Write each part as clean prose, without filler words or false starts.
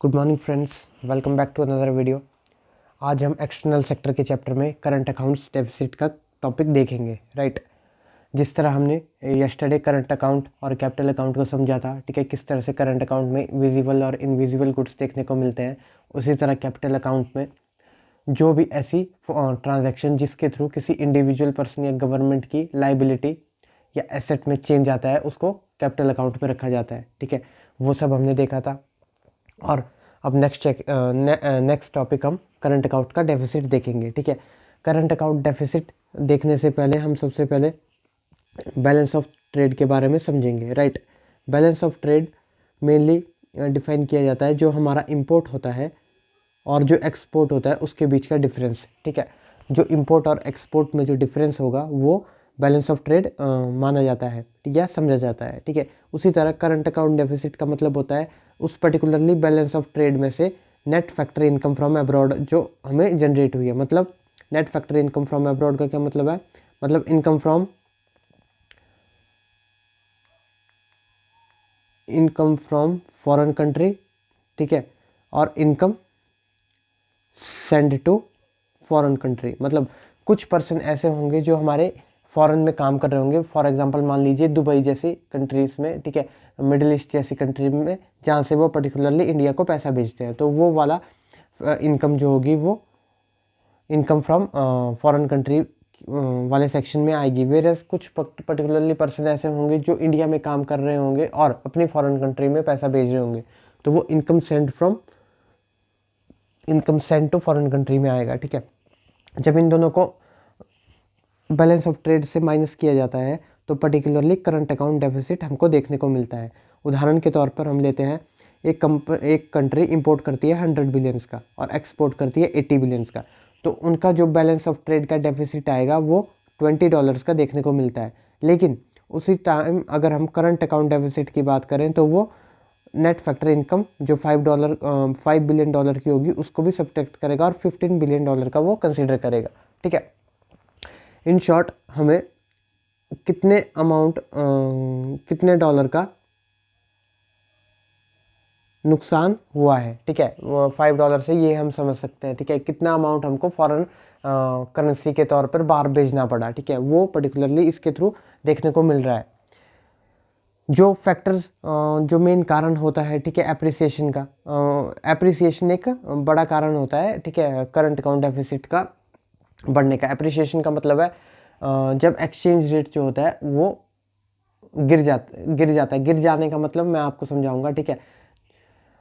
Good morning friends, welcome back to another video. आज हम external sector के chapter में करंट अकाउंट्स डेफिसिट का टॉपिक देखेंगे। राइट, जिस तरह हमने यस्टरडे करंट अकाउंट और कैपिटल अकाउंट को समझा था, ठीक है, किस तरह से करंट अकाउंट में विजिबल और इनविजिबल गुड्स देखने को मिलते हैं, उसी तरह कैपिटल अकाउंट में जो भी ऐसी ट्रांजैक्शन जिसके थ्रू किसी इंडिविजुअल पर्सन या गवर्नमेंट की लाइबिलिटी या एसेट में चेंज आता है, उसको कैपिटल अकाउंट में रखा जाता है। ठीक है, वो सब हमने देखा था। और अब नेक्स्ट टॉपिक हम करंट अकाउंट का डेफिसिट देखेंगे। ठीक है, करंट अकाउंट डेफिसिट देखने से पहले हम सबसे पहले बैलेंस ऑफ ट्रेड के बारे में समझेंगे। Right, balance of trade mainly define किया जाता है जो हमारा इंपोर्ट होता है और जो एक्सपोर्ट होता है उसके बीच का डिफरेंस। ठीक है, जो इंपोर्ट और एक्सपोर्ट में जो डिफरेंस होगा वो बैलेंस ऑफ ट्रेड माना जाता है या समझा जाता है। ठीक है, उसी तरह करंट अकाउंट डेफिसिट का मतलब होता है उस पर्टिकुलरली बैलेंस ऑफ ट्रेड में से net factor income from abroad जो हमें जनरेट हुई है। मतलब net factor income from abroad का क्या मतलब है? मतलब इनकम फ्रॉम फॉरेन कंट्री, ठीक है, और income send to foreign country. मतलब कुछ पर्सन ऐसे होंगे जो हमारे फॉरेन में काम कर रहे होंगे। फॉर एग्जांपल मान लीजिए दुबई जैसी कंट्रीज़ में, ठीक है, मिडिल ईस्ट जैसी कंट्री में, जहाँ से वो पर्टिकुलरली इंडिया को पैसा भेजते हैं, तो वो वाला इनकम जो होगी वो इनकम फ्रॉम फॉरेन कंट्री वाले सेक्शन में आएगी। वेरएस कुछ पर्टिकुलरली पर्सन ऐसे होंगे जो इंडिया में काम कर रहे होंगे और अपनी फॉरेन कंट्री में पैसा भेज रहे होंगे, तो वो income send to foreign country में आएगा। ठीक है, जब इन दोनों को बैलेंस ऑफ ट्रेड से माइनस किया जाता है तो पर्टिकुलरली करंट अकाउंट डेफिसिट हमको देखने को मिलता है। उदाहरण के तौर पर हम लेते हैं एक कंट्री इंपोर्ट करती है 100 बिलियंस का और एक्सपोर्ट करती है 80 बिलियंस का, तो उनका जो बैलेंस ऑफ ट्रेड का डेफिसिट आएगा वो $20 का देखने को मिलता है। लेकिन उसी टाइम अगर हम करंट अकाउंट डेफिसिट की बात करें तो वो नेट फैक्टर इनकम जो $5 बिलियन की होगी उसको भी सब्ट्रैक्ट करेगा और $15 बिलियन का वो कंसिडर करेगा। ठीक है, इन शॉर्ट हमें कितने डॉलर का नुकसान हुआ है, ठीक है, वो $5 से ये हम समझ सकते हैं। ठीक है, कितना अमाउंट हमको फॉरेन करेंसी के तौर पर बाहर भेजना पड़ा, ठीक है, वो पर्टिकुलरली इसके थ्रू देखने को मिल रहा है। जो फैक्टर्स जो मेन कारण होता है, ठीक है, एप्रिसिएशन का, एप्रिसिएशन एक बड़ा कारण होता है। ठीक है, करंट अकाउंट डेफिसिट का बढ़ने का। एप्रिसिएशन का मतलब है जब एक्सचेंज रेट जो होता है वो गिर जाता है। गिर जाने का मतलब मैं आपको समझाऊंगा। ठीक है,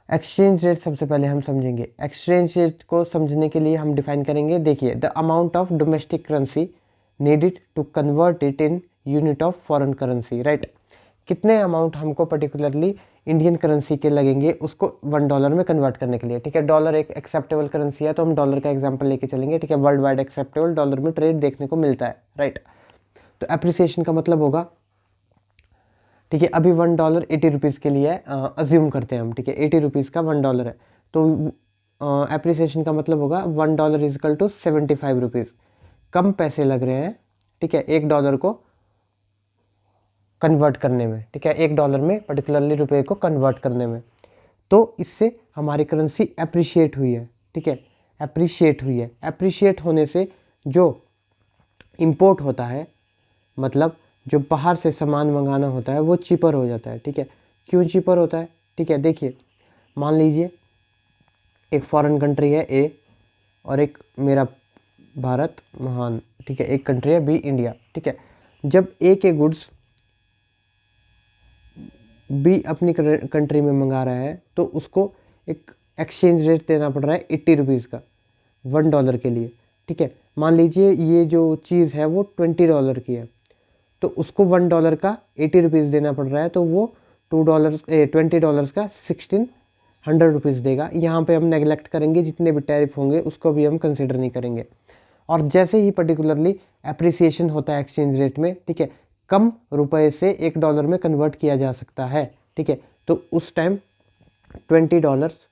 एक्सचेंज रेट सबसे पहले हम समझेंगे। एक्सचेंज रेट को समझने के लिए हम डिफाइन करेंगे, देखिए, the amount of domestic currency needed to convert it in unit of foreign currency. Right, कितने अमाउंट हमको पर्टिकुलरली इंडियन करेंसी के लगेंगे उसको $1 में कन्वर्ट करने के लिए। ठीक है, डॉलर एक एक्सेप्टेबल करेंसी है तो हम डॉलर का एग्जांपल लेके चलेंगे। ठीक है, वर्ल्ड वाइड एक्सेप्टेबल डॉलर में ट्रेड देखने को मिलता है। राइट, तो एप्रिसिएशन का मतलब होगा, ठीक है, अभी $1 ₹80 के लिए अज्यूम करते हैं हम। ठीक है, ₹80 का $1 है, तो एप्रिसिएशन का मतलब होगा $1 इजकल टू 75 रुपीज़। कम पैसे लग रहे हैं, ठीक है, $1 को कन्वर्ट करने में। ठीक है, $1 में पर्टिकुलरली रुपए को कन्वर्ट करने में, तो इससे हमारी करेंसी अप्रिशिएट हुई है। ठीक है, अप्रिशिएट हुई है। अप्रिशिएट होने से जो इंपोर्ट होता है, मतलब जो बाहर से सामान मंगाना होता है, वो चीपर हो जाता है। ठीक है, क्यों चीपर होता है? ठीक है, देखिए, मान लीजिए एक फॉरेन कंट्री है ए और एक मेरा भारत महान, ठीक है, एक कंट्री है बी इंडिया। ठीक है, जब ए के गुड्स बी अपनी कंट्री में मंगा रहा है तो उसको एक एक्सचेंज रेट देना पड़ रहा है ₹80 का $1 के लिए। ठीक है, मान लीजिए ये जो चीज़ है वो $20 की है, तो उसको $1 का ₹80 देना पड़ रहा है, तो वो $20 का ₹1600 देगा। यहाँ पे हम नेगलेक्ट करेंगे, जितने भी टैरिफ होंगे उसको भी हम कंसिडर नहीं करेंगे। और जैसे ही पर्टिकुलरली एप्रिसिएशन होता है एक्सचेंज रेट में, ठीक है, कम रुपए से $1 में कन्वर्ट किया जा सकता है। ठीक है, तो उस टाइम $20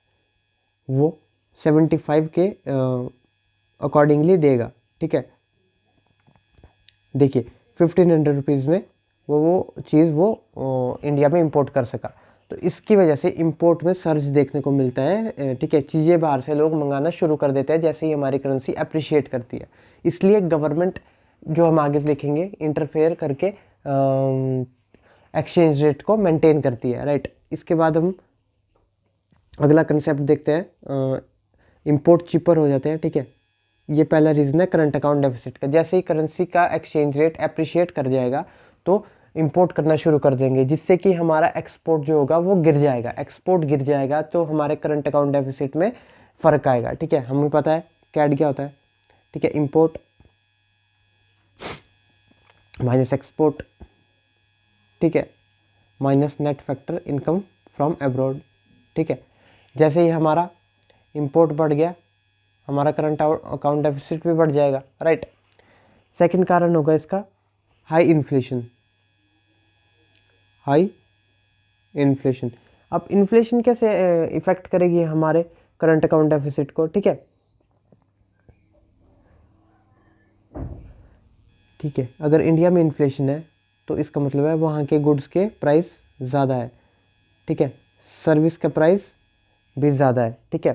वो 75 के अकॉर्डिंगली देगा। ठीक है, देखिए, ₹1500 में वो चीज़ वो इंडिया में इंपोर्ट कर सका। तो इसकी वजह से इंपोर्ट में सर्ज देखने को मिलता है, ठीक है। चीज़ें बाहर से लोग मंगाना शुरू कर देते हैं जैसे ही हमारी करेंसी अप्रिशिएट करती है। इसलिए गवर्नमेंट, जो हम आगे देखेंगे, इंटरफेयर करके एक्सचेंज रेट को मेंटेन करती है, राइट। इसके बाद हम अगला कंसेप्ट देखते हैं, इंपोर्ट चीपर हो जाते हैं, ठीक है। ये पहला रीज़न है करंट अकाउंट डेफिसिट का। जैसे ही करेंसी का एक्सचेंज रेट अप्रिशिएट कर जाएगा तो इंपोर्ट करना शुरू कर देंगे, जिससे कि हमारा एक्सपोर्ट जो होगा वो गिर जाएगा। एक्सपोर्ट गिर जाएगा तो हमारे करंट अकाउंट डेफिसिट में फ़र्क आएगा, ठीक है। हमें पता है कैड क्या होता है, ठीक है। इंपोर्ट माइनस एक्सपोर्ट, ठीक है, minus net factor income from abroad, ठीक है। जैसे ही हमारा इंपोर्ट बढ़ गया, हमारा करंट अकाउंट डेफिसिट भी बढ़ जाएगा, राइट। सेकंड कारण होगा इसका हाई इन्फ्लेशन। हाई इन्फ्लेशन, अब इन्फ्लेशन कैसे इफेक्ट करेगी हमारे करंट अकाउंट डेफिसिट को, ठीक है। ठीक है, अगर इंडिया में इन्फ्लेशन है तो इसका मतलब है वहाँ के गुड्स के प्राइस ज़्यादा है, ठीक है, सर्विस का प्राइस भी ज़्यादा है, ठीक है।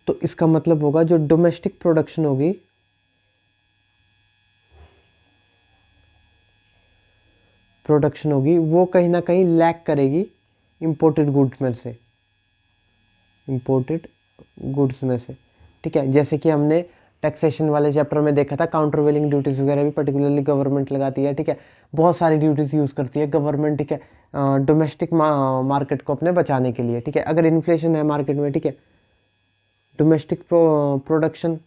तो इसका मतलब होगा जो डोमेस्टिक प्रोडक्शन होगी, वो कहीं ना कहीं लैक करेगी इंपोर्टेड गुड्स में से, ठीक है। जैसे कि हमने टैक्सेशन वाले चैप्टर में देखा था, काउंटर वेलिंग ड्यूटीज़ वगैरह भी पर्टिकुलरली गवर्नमेंट लगाती है, ठीक है। बहुत सारी ड्यूटीज़ यूज़ करती है गवर्नमेंट, ठीक है, डोमेस्टिक मार्केट को अपने बचाने के लिए, ठीक है। अगर इन्फ्लेशन है मार्केट में, ठीक है, डोमेस्टिक प्रोडक्शन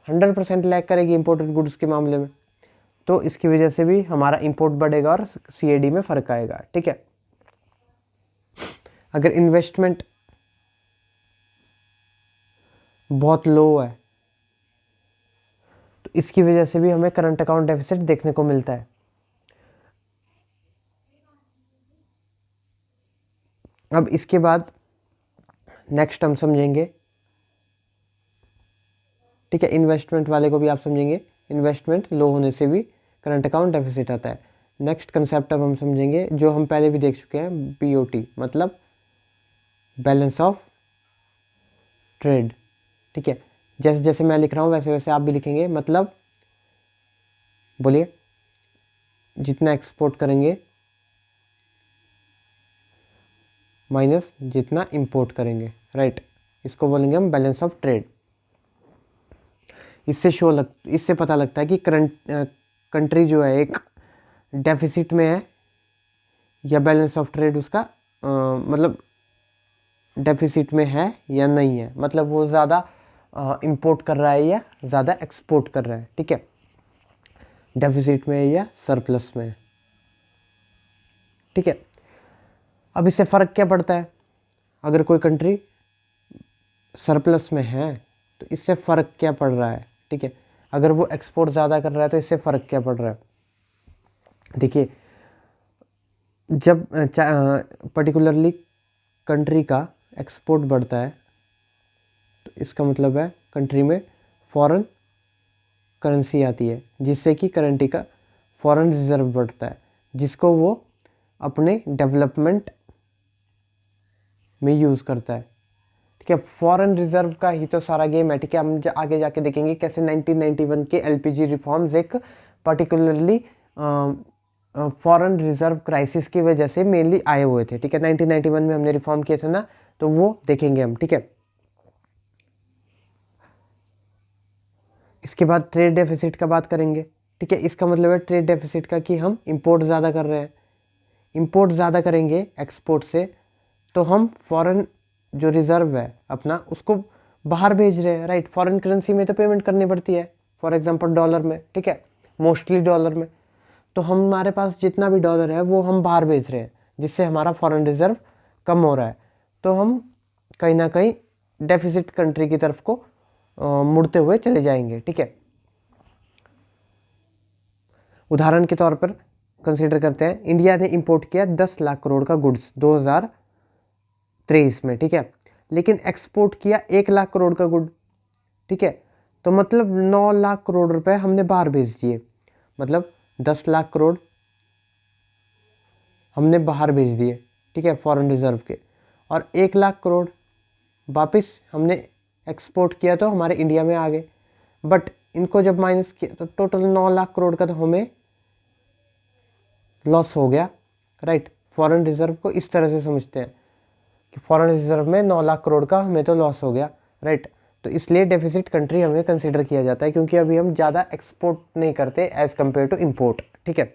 100% लैक करेगी इंपोर्टेड गुड्स के मामले में, तो इसकी वजह से भी हमारा इंपोर्ट बढ़ेगा और सीएडी में फ़र्क आएगा, ठीक है। अगर इन्वेस्टमेंट बहुत लो है तो इसकी वजह से भी हमें करंट अकाउंट डेफिसिट देखने को मिलता है। अब इसके बाद नेक्स्ट हम समझेंगे, ठीक है, इन्वेस्टमेंट वाले को भी आप समझेंगे। इन्वेस्टमेंट लो होने से भी करंट अकाउंट डेफिसिट आता है। नेक्स्ट कंसेप्ट अब हम समझेंगे जो हम पहले भी देख चुके हैं, बीओटी मतलब बैलेंस ऑफ ट्रेड, ठीक है। जैसे जैसे मैं लिख रहा हूँ वैसे वैसे आप भी लिखेंगे। मतलब बोलिए, जितना एक्सपोर्ट करेंगे माइनस जितना इंपोर्ट करेंगे, राइट। इसको बोलेंगे हम बैलेंस ऑफ ट्रेड। इससे पता लगता है कि कंट्री जो है एक डेफिसिट में है या बैलेंस ऑफ ट्रेड उसका मतलब डेफिसिट में है या नहीं है, मतलब वो ज़्यादा इंपोर्ट कर रहा है या ज़्यादा एक्सपोर्ट कर रहा है, ठीक है, डेफिसिट में है या सरप्लस में है, ठीक है। अब इससे फ़र्क क्या पड़ता है, अगर कोई कंट्री सरप्लस में है तो इससे फ़र्क क्या पड़ रहा है, ठीक है। अगर वो एक्सपोर्ट ज़्यादा कर रहा है तो इससे फ़र्क क्या पड़ रहा है। देखिए, जब पर्टिकुलरली कंट्री का एक्सपोर्ट बढ़ता है तो इसका मतलब है कंट्री में फॉरेन करेंसी आती है, जिससे कि करेंसी का फॉरेन रिजर्व बढ़ता है, जिसको वो अपने डेवलपमेंट में यूज़ करता है, ठीक है। फॉरेन रिजर्व का ही तो सारा गेम है, ठीक है। हम आगे जाके देखेंगे कैसे 1991 के एलपीजी रिफॉर्म्स एक पर्टिकुलरली फॉरेन रिजर्व क्राइसिस की वजह से मेनली आए हुए थे, ठीक है। 1991 में हमने रिफॉर्म किए थे ना, तो वो देखेंगे हम, ठीक है। इसके बाद ट्रेड डेफिसिट का बात करेंगे, ठीक है। इसका मतलब है ट्रेड डेफिसिट का कि हम इंपोर्ट ज़्यादा कर रहे हैं। इंपोर्ट ज़्यादा करेंगे एक्सपोर्ट से तो हम फॉरेन जो रिज़र्व है अपना उसको बाहर भेज रहे हैं, राइट। फॉरेन करेंसी में तो पेमेंट करनी पड़ती है, फॉर एग्जांपल डॉलर में, ठीक है, मोस्टली डॉलर में। तो हमारे पास जितना भी डॉलर है वो हम बाहर भेज रहे हैं, जिससे हमारा फॉरेन रिज़र्व कम हो रहा है। तो हम कहीं ना कहीं डेफिसिट कंट्री की तरफ को मुड़ते हुए चले जाएंगे, ठीक है। उदाहरण के तौर पर कंसीडर करते हैं, इंडिया ने इंपोर्ट किया 10 लाख करोड़ का गुड्स 2023 में, ठीक है, लेकिन एक्सपोर्ट किया 1 लाख करोड़ का गुड, ठीक है। तो मतलब 9 लाख करोड़ रुपए हमने बाहर भेज दिए। मतलब 10 लाख करोड़ हमने बाहर भेज दिए, ठीक है, फॉरेन रिजर्व के, और 1 लाख करोड़ वापस हमने एक्सपोर्ट किया तो हमारे इंडिया में आ गए। बट इनको जब माइनस किया तो टोटल 9 लाख करोड़ का तो हमें लॉस हो गया, राइट। फॉरेन रिजर्व को इस तरह से समझते हैं कि फॉरेन रिजर्व में 9 लाख करोड़ का हमें तो लॉस हो गया, राइट। तो इसलिए डेफिसिट कंट्री हमें कंसिडर किया जाता है, क्योंकि अभी हम ज़्यादा एक्सपोर्ट नहीं करते एज कम्पेयर टू इम्पोर्ट, ठीक है,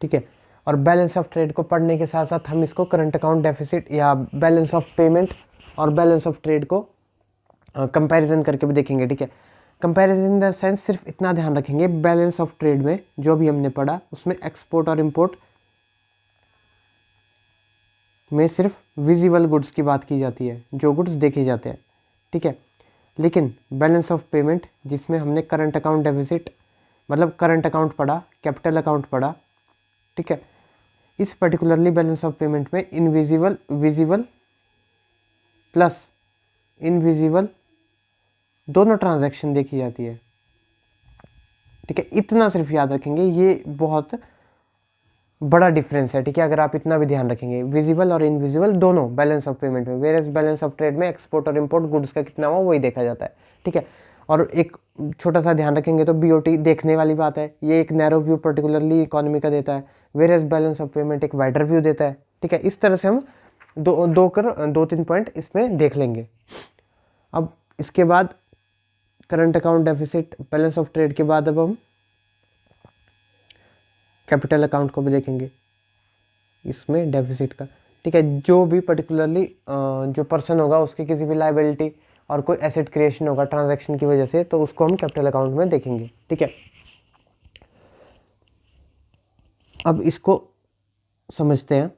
ठीक है। और बैलेंस ऑफ ट्रेड को पढ़ने के साथ साथ हम इसको करंट अकाउंट डेफिसिट या बैलेंस ऑफ पेमेंट और बैलेंस ऑफ ट्रेड को कंपैरिजन करके भी देखेंगे, ठीक है। कंपैरिजन इन द सेंस सिर्फ इतना ध्यान रखेंगे, बैलेंस ऑफ ट्रेड में जो भी हमने पढ़ा उसमें एक्सपोर्ट और इम्पोर्ट में सिर्फ विजिबल गुड्स की बात की जाती है, जो गुड्स देखे जाते हैं, ठीक है। लेकिन बैलेंस ऑफ पेमेंट जिसमें हमने करंट अकाउंट डेफिसिट मतलब करंट अकाउंट पढ़ा, कैपिटल अकाउंट पढ़ा, ठीक है, इस पर्टिकुलरली बैलेंस ऑफ पेमेंट में इनविजिबल, विजिबल प्लस इनविजिबल दोनों ट्रांजैक्शन देखी जाती है, ठीक है। इतना सिर्फ याद रखेंगे, ये बहुत बड़ा डिफरेंस है, ठीक है। अगर आप इतना भी ध्यान रखेंगे, विजिबल और इनविजिबल दोनों बैलेंस ऑफ पेमेंट में, whereas balance of trade में एक्सपोर्ट और इम्पोर्ट गुड्स का कितना हुआ वही देखा जाता है, ठीक है। और एक छोटा सा ध्यान रखेंगे तो बीओटी देखने वाली बात है, ये एक नैरो व्यू पर्टिकुलरली इकोनॉमी का देता है, whereas balance of payment एक वाइडर व्यू देता है, ठीक है। इस तरह से हम दो तीन पॉइंट इसमें देख लेंगे। अब इसके बाद current account deficit, balance of trade के बाद अब हम कैपिटल अकाउंट को भी देखेंगे इसमें डेफिसिट का, ठीक है। जो भी पर्टिकुलरली जो पर्सन होगा उसके किसी भी लायबिलिटी और कोई एसेट क्रिएशन होगा ट्रांजैक्शन की वजह से, तो उसको हम कैपिटल अकाउंट में देखेंगे, ठीक है। अब इसको समझते हैं।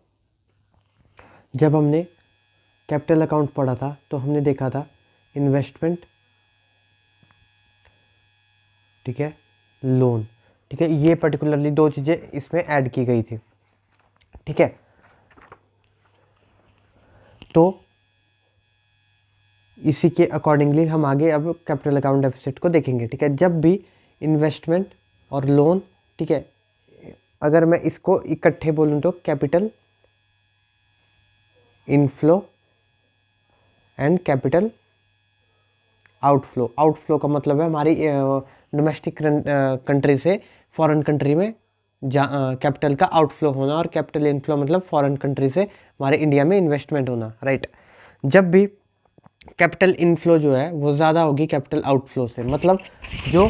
जब हमने कैपिटल अकाउंट पढ़ा था तो हमने देखा था इन्वेस्टमेंट, ठीक है, लोन, ठीक है, ये पर्टिकुलरली दो चीज़ें इसमें ऐड की गई थी, ठीक है। तो इसी के अकॉर्डिंगली हम आगे अब कैपिटल अकाउंट डेफिसिट को देखेंगे, ठीक है। जब भी इन्वेस्टमेंट और लोन, ठीक है, अगर मैं इसको इकट्ठे बोलूँ तो capital inflow and capital outflow. Outflow का मतलब है हमारी डोमेस्टिक कंट्री से फॉरेन कंट्री में कैपिटल का आउटफ्लो होना, और कैपिटल इनफ्लो मतलब फॉरेन कंट्री से हमारे इंडिया में इन्वेस्टमेंट होना, राइट। जब भी कैपिटल इनफ्लो जो है वो ज़्यादा होगी कैपिटल आउटफ्लो से, मतलब जो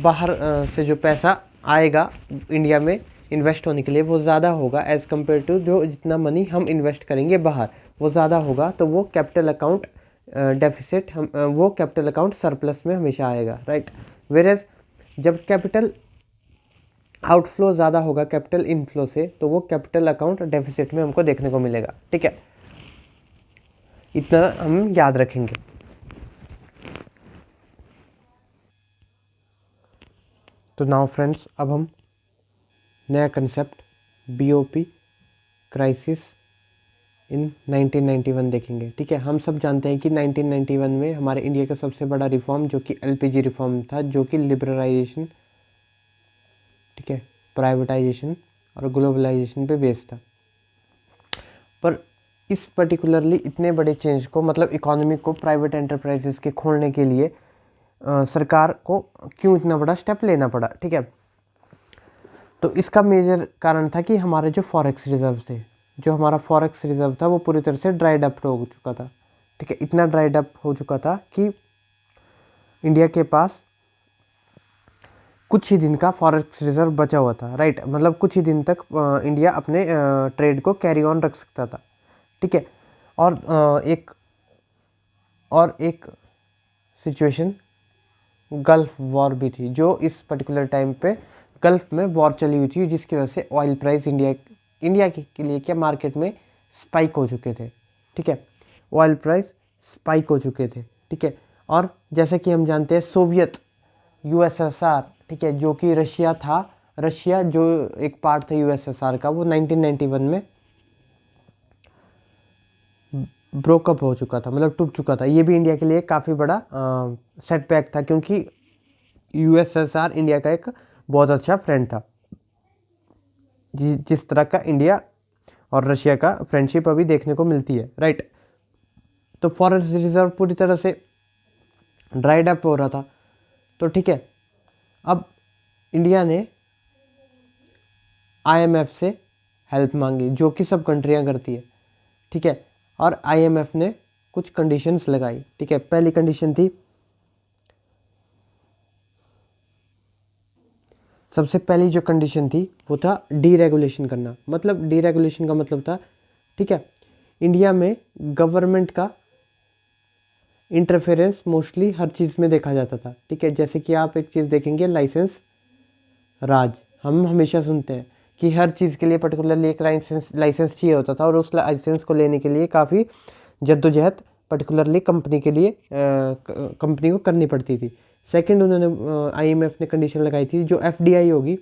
बाहर से जो पैसा आएगा इंडिया में इन्वेस्ट होने के लिए वो ज़्यादा होगा एज़ कम्पेयर टू जो जितना मनी हम इन्वेस्ट करेंगे बाहर वो ज़्यादा होगा, तो वो कैपिटल अकाउंट डेफिसिट हम वो कैपिटल अकाउंट सरप्लस में हमेशा आएगा, राइट। वेरेज जब कैपिटल आउटफ्लो ज़्यादा होगा कैपिटल इनफ्लो से, तो वो कैपिटल अकाउंट डेफिसिट में हमको देखने को मिलेगा, ठीक है। इतना हम याद रखेंगे। तो नाउ फ्रेंड्स, अब हम नया कंसेप्ट बीओपी क्राइसिस इन 1991 देखेंगे, ठीक है। हम सब जानते हैं कि 1991 में हमारे इंडिया का सबसे बड़ा रिफॉर्म जो कि एलपीजी रिफॉर्म था, जो कि लिबरलाइजेशन, ठीक है, प्राइवेटाइजेशन और ग्लोबलाइजेशन पे बेस्ड था। पर इस पर्टिकुलरली इतने बड़े चेंज को, मतलब इकोनॉमी को प्राइवेट एंटरप्राइजेस के खोलने के लिए सरकार को क्यों इतना बड़ा स्टेप लेना पड़ा, ठीक है। तो इसका मेजर कारण था कि हमारे जो फॉरेक्स रिजर्व थे, जो हमारा फॉरेक्स रिजर्व था वो पूरी तरह से ड्राइड अप हो चुका था, ठीक है। इतना ड्राइड अप हो चुका था कि इंडिया के पास कुछ ही दिन का फॉरेक्स रिजर्व बचा हुआ था, राइट। मतलब कुछ ही दिन तक इंडिया अपने ट्रेड को कैरी ऑन रख सकता था, ठीक है। और एक सिचुएशन गल्फ वॉर भी थी, जो इस पर्टिकुलर टाइम पे गल्फ में वॉर चली हुई थी, जिसकी वजह से ऑयल प्राइस इंडिया के लिए क्या मार्केट में स्पाइक हो चुके थे, ठीक है। ऑयल प्राइस स्पाइक हो चुके थे, ठीक है। और जैसे कि हम जानते हैं सोवियत यूएसएसआर, ठीक है, जो कि रशिया जो एक पार्ट था यूएसएसआर का, वो 1991 में ब्रोकअप हो चुका था, मतलब टूट चुका था। ये भी इंडिया के लिए काफ़ी बड़ा सेटबैक था, क्योंकि यूएसएसआर इंडिया का एक बहुत अच्छा फ्रेंड था। जिस तरह का इंडिया और रशिया का फ्रेंडशिप अभी देखने को मिलती है, राइट। तो फॉरेन रिजर्व पूरी तरह से ड्राइड अप हो रहा था। तो ठीक है, अब इंडिया ने आईएमएफ से हेल्प मांगी, जो कि सब कंट्रियां करती है, ठीक है। और आईएमएफ ने कुछ कंडीशंस लगाई, ठीक है। पहली कंडीशन थी, सबसे पहली जो कंडीशन थी वो था डीरेगुलेशन करना। मतलब डीरेगुलेशन का मतलब था, ठीक है, इंडिया में गवर्नमेंट का इंटरफेरेंस मोस्टली हर चीज़ में देखा जाता था, ठीक है। जैसे कि आप एक चीज़ देखेंगे, लाइसेंस राज, हम हमेशा सुनते हैं कि हर चीज़ के लिए पर्टिकुलरली एक लाइसेंस चाहिए होता था, और उस लाइसेंस को लेने के लिए काफ़ी जद्दोजहद पर्टिकुलरली कंपनी के लिए कंपनी को करनी पड़ती थी। सेकंड, उन्होंने आईएमएफ ने कंडीशन लगाई थी, जो एफडीआई होगी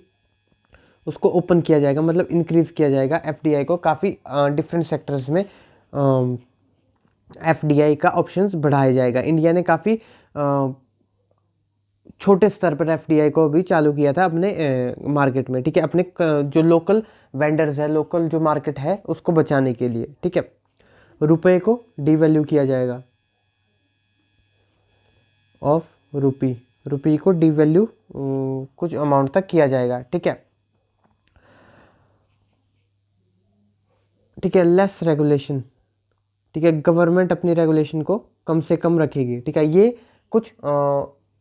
उसको ओपन किया जाएगा, मतलब इंक्रीज़ किया जाएगा एफडीआई को। काफ़ी डिफरेंट सेक्टर्स में एफडीआई का ऑप्शंस बढ़ाया जाएगा। इंडिया ने काफ़ी छोटे स्तर पर एफडीआई को भी चालू किया था अपने मार्केट में, ठीक है। अपने जो लोकल वेंडर्स है, लोकल जो मार्केट है, उसको बचाने के लिए, ठीक है। रुपए को डीवैल्यू किया जाएगा, ऑफ रुपी को डीवैल्यू कुछ अमाउंट तक किया जाएगा, ठीक है। ठीक है, लेस रेगुलेशन, ठीक है, गवर्नमेंट अपनी रेगुलेशन को कम से कम रखेगी, ठीक है। ये कुछ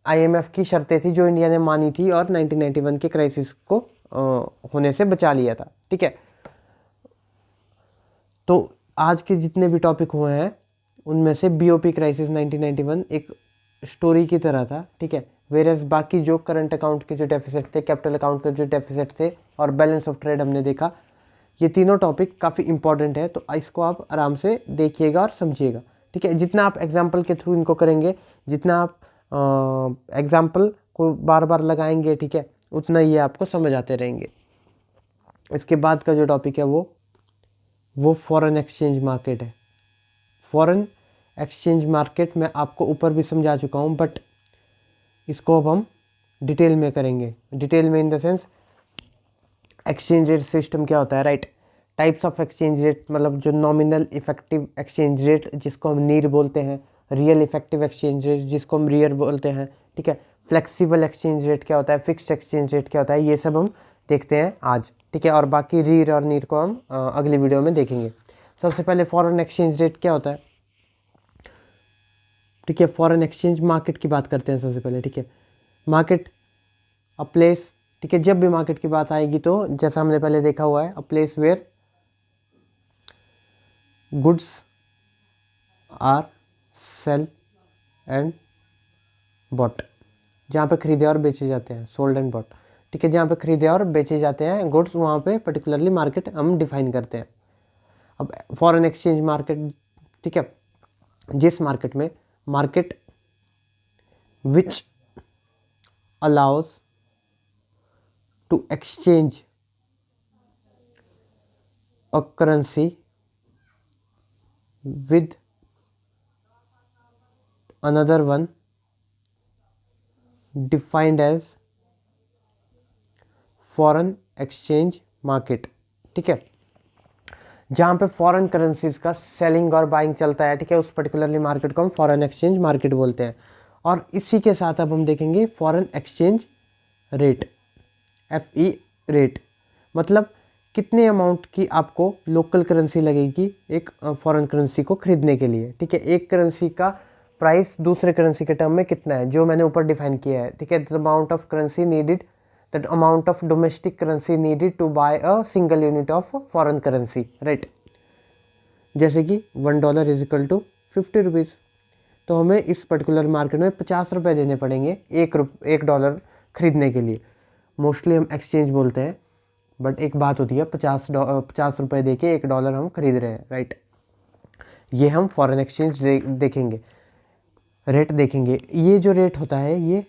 आईएमएफ की शर्तें थी जो इंडिया ने मानी थी, और 1991 के क्राइसिस को होने से बचा लिया था, ठीक है। तो आज के जितने भी टॉपिक हुए हैं उनमें से बीओपी क्राइसिस 1991 एक स्टोरी की तरह था, ठीक है। वेरएस बाकी जो करंट अकाउंट के जो डेफिसिट थे, कैपिटल अकाउंट के जो डेफिसिट थे, और बैलेंस ऑफ ट्रेड हमने देखा, ये तीनों टॉपिक काफ़ी इंपॉर्टेंट है। तो इसको आप आराम से देखिएगा और समझिएगा, ठीक है। जितना आप एग्जाम्पल के थ्रू इनको करेंगे, जितना आप एग्जाम्पल को बार बार लगाएंगे, ठीक है, उतना ये आपको समझ आते रहेंगे। इसके बाद का जो टॉपिक है वो फॉरेन एक्सचेंज मार्केट है। फॉरेन एक्सचेंज मार्केट मैं आपको ऊपर भी समझा चुका हूँ, बट इसको अब हम डिटेल में करेंगे। डिटेल में in the sense, exchange rate system क्या होता है, right. Types of exchange rate, मतलब जो नॉमिनल इफेक्टिव एक्सचेंज रेट जिसको हम नीर बोलते हैं, रियल इफेक्टिव एक्सचेंज रेट जिसको हम रियर बोलते हैं, ठीक है। फ्लेक्सिबल एक्सचेंज रेट क्या होता है, फिक्स्ड एक्सचेंज रेट क्या होता है, ये सब हम देखते हैं आज, ठीक है। और बाकी रीर और नीर को हम अगली वीडियो में देखेंगे। सबसे पहले फॉरेन एक्सचेंज रेट क्या होता है, ठीक है। फॉरेन एक्सचेंज मार्केट की बात करते हैं सबसे पहले, ठीक है। मार्केट, अ प्लेस, ठीक है। जब भी मार्केट की बात आएगी तो जैसा हमने पहले देखा हुआ है, a place where goods are sell and bought, जहाँ पे खरीदे और बेचे जाते हैं, सोल्ड एंड बॉट, ठीक है। जहाँ पे खरीदे और बेचे जाते हैं गुड्स, वहाँ पे पर्टिकुलरली मार्केट हम डिफाइन करते हैं। अब फॉरेन एक्सचेंज मार्केट, ठीक है, जिस मार्केट में market which allows to exchange a currency with another one defined as foreign exchange market, ठीक है। जहाँ पे फॉरेन करेंसीज का सेलिंग और बाइंग चलता है, ठीक है, उस पर्टिकुलरली मार्केट को हम फॉरेन एक्सचेंज मार्केट बोलते हैं। और इसी के साथ अब हम देखेंगे foreign exchange rate, FE rate, मतलब कितने अमाउंट की आपको लोकल करेंसी लगेगी एक फॉरेन करेंसी को खरीदने के लिए, ठीक है। एक करेंसी का प्राइस दूसरे करेंसी के टर्म में कितना है, जो मैंने ऊपर डिफाइन किया है, ठीक है। The amount of currency needed, that amount of domestic currency needed to buy a single unit of foreign currency, right. जैसे कि $1 इज इक्वल टू 50 रुपीज़। तो हमें इस पर्टिकुलर मार्केट में 50 रुपये देने पड़ेंगे एक डॉलर खरीदने के लिए। मोस्टली हम एक्सचेंज बोलते हैं, बट एक बात होती है, 50 रुपये दे के $1 हम खरीद रहे हैं, राइट। ये हम फॉरेन एक्सचेंज देखेंगे, रेट देखेंगे। ये जो रेट होता है ये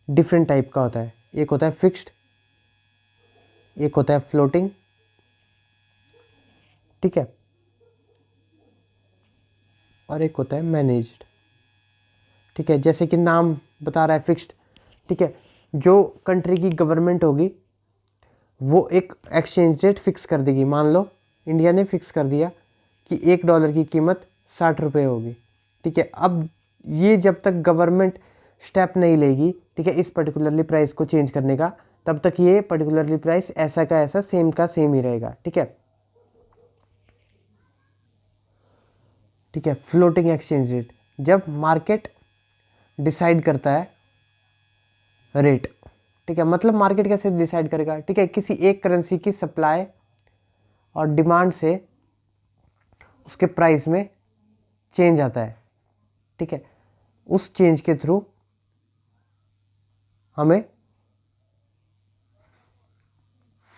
डिफरेंट टाइप का होता है। एक होता है फिक्स्ड, एक होता है फ्लोटिंग, ठीक है, और एक होता है मैनेज्ड, ठीक है। जैसे कि नाम बता रहा है फिक्स्ड, ठीक है। जो कंट्री की गवर्नमेंट होगी वो एक एक्सचेंज रेट फिक्स कर देगी। मान लो इंडिया ने फिक्स कर दिया कि $1 की कीमत 60 रुपये होगी, ठीक है। अब ये जब तक गवर्नमेंट स्टेप नहीं लेगी, ठीक है, इस पर्टिकुलरली प्राइस को चेंज करने का, तब तक ये पर्टिकुलरली प्राइस ऐसा का ऐसा सेम का सेम ही रहेगा, ठीक है। ठीक है, फ्लोटिंग एक्सचेंज रेट, जब मार्केट डिसाइड करता है रेट, ठीक है, मतलब मार्केट कैसे डिसाइड करेगा, ठीक है, किसी एक करेंसी की सप्लाई और डिमांड से उसके प्राइस में चेंज आता है, ठीक है। उस चेंज के थ्रू हमें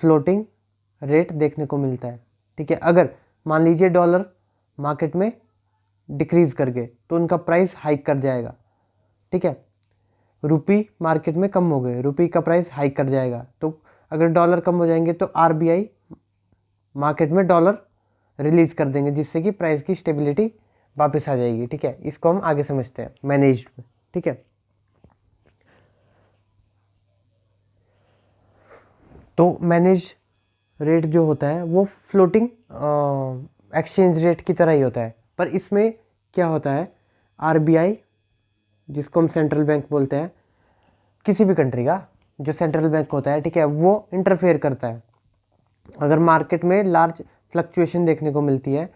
फ्लोटिंग रेट देखने को मिलता है, ठीक है। अगर मान लीजिए डॉलर मार्केट में डिक्रीज कर गए तो उनका प्राइस हाइक कर जाएगा, ठीक है। रुपी मार्केट में कम हो गए, रुपी का प्राइस हाइक कर जाएगा। तो अगर डॉलर कम हो जाएंगे तो आरबीआई मार्केट में डॉलर रिलीज कर देंगे, जिससे कि प्राइस की स्टेबिलिटी वापस आ जाएगी, ठीक है। इसको हम आगे समझते हैं मैनेज में, ठीक है। तो मैनेज रेट जो होता है वो फ्लोटिंग एक्सचेंज रेट की तरह ही होता है, पर इसमें क्या होता है, आरबीआई जिसको हम सेंट्रल बैंक बोलते हैं, किसी भी कंट्री का जो सेंट्रल बैंक होता है, ठीक है, वो इंटरफेयर करता है। अगर मार्केट में लार्ज फ्लक्चुएशन देखने को मिलती है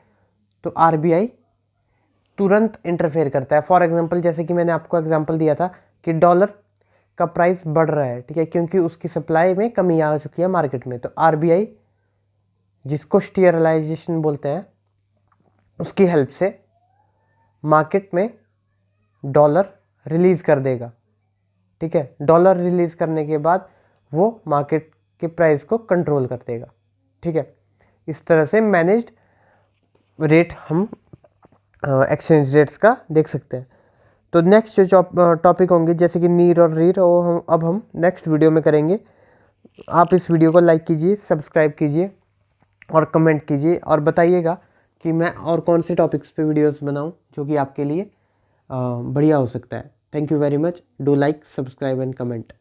तो आरबीआई तुरंत इंटरफेयर करता है। फॉर एग्जांपल, जैसे कि मैंने आपको एग्जांपल दिया था कि डॉलर का प्राइस बढ़ रहा है, ठीक है, क्योंकि उसकी सप्लाई में कमी आ चुकी है मार्केट में, तो आरबीआई जिसको स्टीयरलाइजेशन बोलते हैं, उसकी हेल्प से मार्केट में डॉलर रिलीज कर देगा, ठीक है। डॉलर रिलीज करने के बाद वो मार्केट के प्राइस को कंट्रोल कर देगा, ठीक है। इस तरह से मैनेज्ड रेट हम एक्सचेंज रेट्स का देख सकते हैं। तो नेक्स्ट जो टॉपिक होंगे जैसे कि नीर और रीर, वो अब हम नेक्स्ट वीडियो में करेंगे। आप इस वीडियो को लाइक कीजिए, सब्सक्राइब कीजिए और कमेंट कीजिए और बताइएगा कि मैं और कौन से टॉपिक्स पे वीडियोस बनाऊं जो कि आपके लिए बढ़िया हो सकता है। Thank you very much. Do like, subscribe and comment.